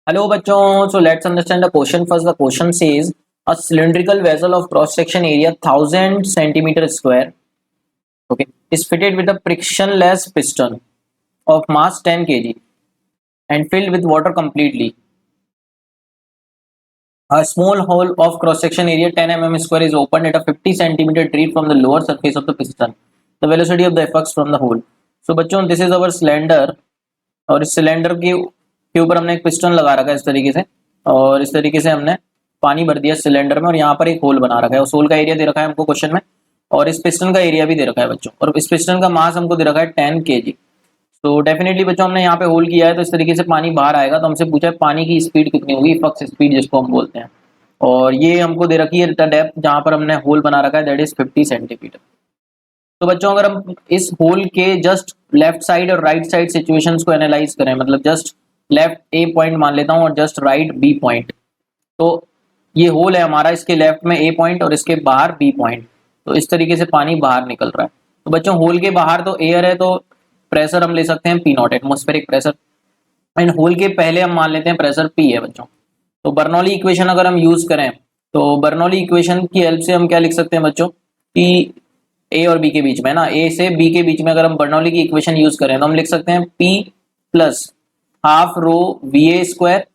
Hello bachon, so let's understand the question first. The question says a cylindrical vessel of cross section area 1000 centimeter square, okay, is fitted with a frictionless piston of mass 10 kg and filled with water completely. A small hole of cross section area 10 mm square is opened at a 50 centimeter retreat from the lower surface of the piston. The velocity of the efflux from the hole. So बच्चों this is our cylinder और इस cylinder के ऊपर हमने एक piston लगा रखा है इस तरीके से और इस तरीके से हमने पानी भर दिया सिलेंडर में और यहाँ पर एक होल बना रखा है। उस होल का एरिया दे रखा है हमको क्वेश्चन में और इस पिस्टन का एरिया भी दे रखा है बच्चों और इस पिस्टन का मास हमको दे रखा है 10 kg। तो डेफिनेटली बच्चों हमने यहाँ पे होल किया है तो इस तरीके से पानी बाहर आएगा। तो हमसे पूछा है पानी की स्पीड कितनी होगी, फ्लक्स स्पीड जिसको हम बोलते हैं, और ये हमको दे रखी है डेप्थ जहाँ पर हमने होल बना रखा है दैट इज 50 सेंटीमीटर। तो बच्चों अगर हम इस होल के जस्ट लेफ्ट साइड और राइट साइड सिचुएशंस को एनालाइज करें, मतलब जस्ट लेफ्ट ए पॉइंट मान लेता हूँ और जस्ट राइट बी पॉइंट, तो ये होल है हमारा, इसके लेफ्ट में ए पॉइंट और इसके बाहर बी पॉइंट। तो इस तरीके से पानी बाहर निकल रहा है। तो बच्चों होल के बाहर तो एयर है तो प्रेशर हम ले सकते हैं P naught, atmospheric pressure, and hole के पहले हम मान लेते हैं प्रेशर पी है बच्चों। तो बर्नौली इक्वेशन अगर हम यूज करें तो बर्नौली इक्वेशन की हेल्प से हम क्या लिख सकते हैं बच्चों कि ए और बी के बीच में ना, ए से बी के बीच में अगर हम बर्नौली की इक्वेशन यूज करें तो हम लिख सकते हैं P plus half rho V A square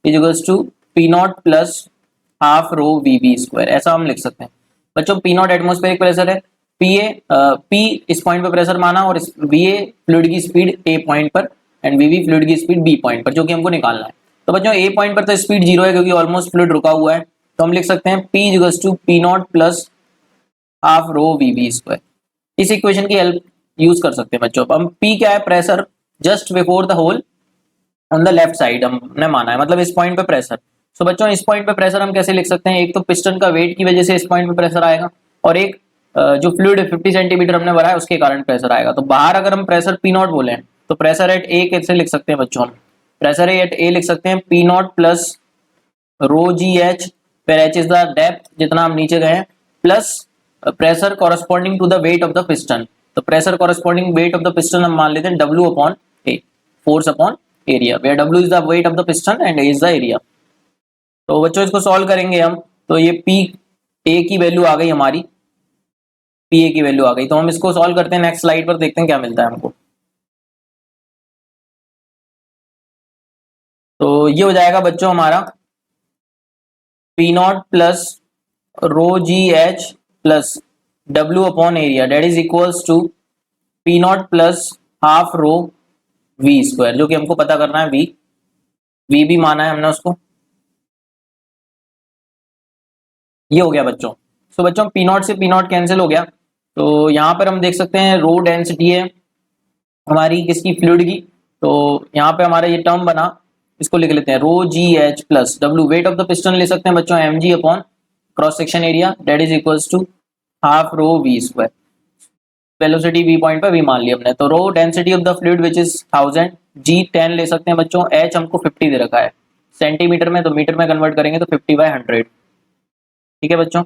is to P not plus half rho V B square, ऐसा हम लिख सकते हैं बच्चों। पी नॉट एटमोस्फेरिक प्रेशर है, पी इस पॉइंट पर प्रेशर माना और वी ए फ्लूइड की स्पीड ए पॉइंट पर एंड वी बी फ्लूइड की स्पीड बी पॉइंट पर, जो कि हमको निकालना है। तो बच्चों ए पॉइंट पर तो स्पीड जीरो है क्योंकि ऑलमोस्ट फ्लूइड रुका हुआ है, तो हम लिख सकते हैं P is to P not plus half rho V B square. इस इक्वेशन की हेल्प यूज कर सकते हैं बच्चों। हम पी क्या है, pressure just before the hole on the left side हमने माना है, मतलब इस पॉइंट पे प्रेशर। सो बच्चों इस पॉइंट पे प्रेशर हम कैसे लिख सकते हैं, एक तो पिस्टन का वेट की वजह से इस पॉइंट पे प्रेशर आएगा और एक जो फ्लूइड 50 सेंटीमीटर हमने भरा है उसके कारण प्रेशर आएगा। तो बाहर अगर हम प्रेशर पी नॉट बोले तो प्रेशर एट ए कैसे लिख सकते हैं बच्चों, हम प्रेशर एट ए लिख सकते हैं P not plus rho ji h, फिर एच इज द डेप्थ जितना हम नीचे गए, plus pressure corresponding to the weight of the piston. तो pressure corresponding weight of the piston हम मान लेते हैं W upon A, force upon area, where W is the weight of the piston and A is the area. तो बच्चों इसको solve करेंगे हम, तो ये P A की वैल्यू आ गई हमारी, P A की वैल्यू आ गई। तो हम इसको सॉल्व करते हैं, नेक्स्ट स्लाइड पर देखते हैं क्या मिलता है हमको। तो ये हो जाएगा बच्चों हमारा P naught plus rho ji H plus W upon area that is equals to P naught plus half rho V square, जो कि हमको पता करना है V भी माना है हमने उसको। ये हो गया बच्चों। सो बच्चों P नॉट से P नॉट कैंसिल हो गया, तो यहाँ पर हम देख सकते हैं रो डेंसिटी है हमारी किसकी, फ्लूइड की। तो यहाँ पे हमारा ये टर्म बना, इसको लिख लेते हैं rho ji H plus W, weight of the piston ले सकते हैं बच्चों m g upon cross section area that is equals to half rho V square. Velocity V point पर V मान लिया हमने। तो rho density of the fluid which is 1000, G 10 ले सकते हैं बच्चों, H हमको 50 दे रखा है सेंटीमीटर में, तो मीटर में कन्वर्ट करेंगे तो 50/100, ठीक है बच्चों।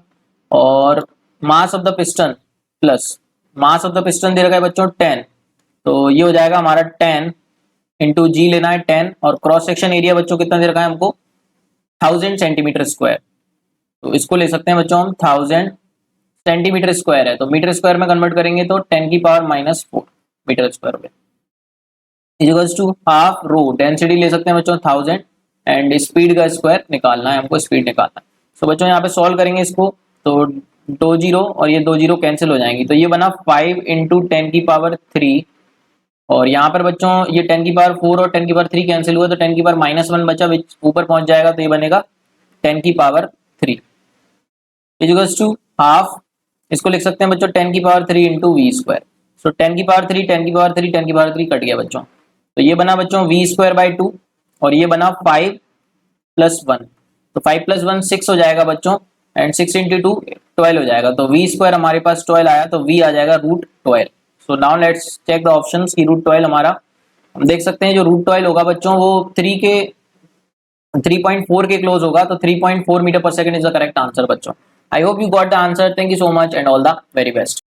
और mass of the piston plus mass of the piston दे रखा है बच्चों 10, तो ये हो जाएगा हमारा 10 इंटू जी लेना है 10, और क्रॉस सेक्शन एरिया बच्चों कितना दे रखा है हमको 1000 सेंटीमीटर स्क्वायर, तो इसको ले सकते हैं बच्चों हम 1000 सेंटीमीटर स्क्वायर है, तो मीटर स्क्वायर में कन्वर्ट करेंगे तो 10 की पावर -4 मीटर स्क्वायर में equals to half rho density ले सकते हैं बच्चों 1000 एंड स्पीड का स्क्वायर निकालना है हमको, स्पीड निकालना है। सो बच्चों यहाँ पे सॉल्व करेंगे इसको, तो 2 जीरो और ये 2 जीरो कैंसिल हो जाएंगी, तो ये बना 5 इंटू 10 की पावर 3, और यहाँ पर बच्चों ये 10 की पावर 4 और 10 की पावर 3 कैंसिल हुआ तो 10 की पावर -1 बचा, विच ऊपर पहुंच जाएगा, तो ये बनेगा 10 की पावर 3 इक्वल्स टू हाफ, इसको लिख सकते हैं बच्चों 10 की पावर 3 इंटू वी स्क्वायर। सो 10 की पावर 3 10 की पावर 3 10 की पावर 3 कट गया बच्चों, तो ये बना बच्चों V स्क्वायर बाई 2 और ये बना 5 प्लस 1, तो 5 प्लस 1 6 हो जाएगा बच्चों, एंड 6 इंटू 2 12 हो जाएगा, तो V स्क्वायर हमारे पास 12 आया, तो V आ जाएगा √12। So now let's check the options की √12 हमारा, हम देख सकते हैं जो √12 होगा बच्चों वो 3.4 के क्लोज होगा, तो 3.4 मीटर पर second is the correct answer बच्चों। I hope you got the answer, thank you so much and all the very best.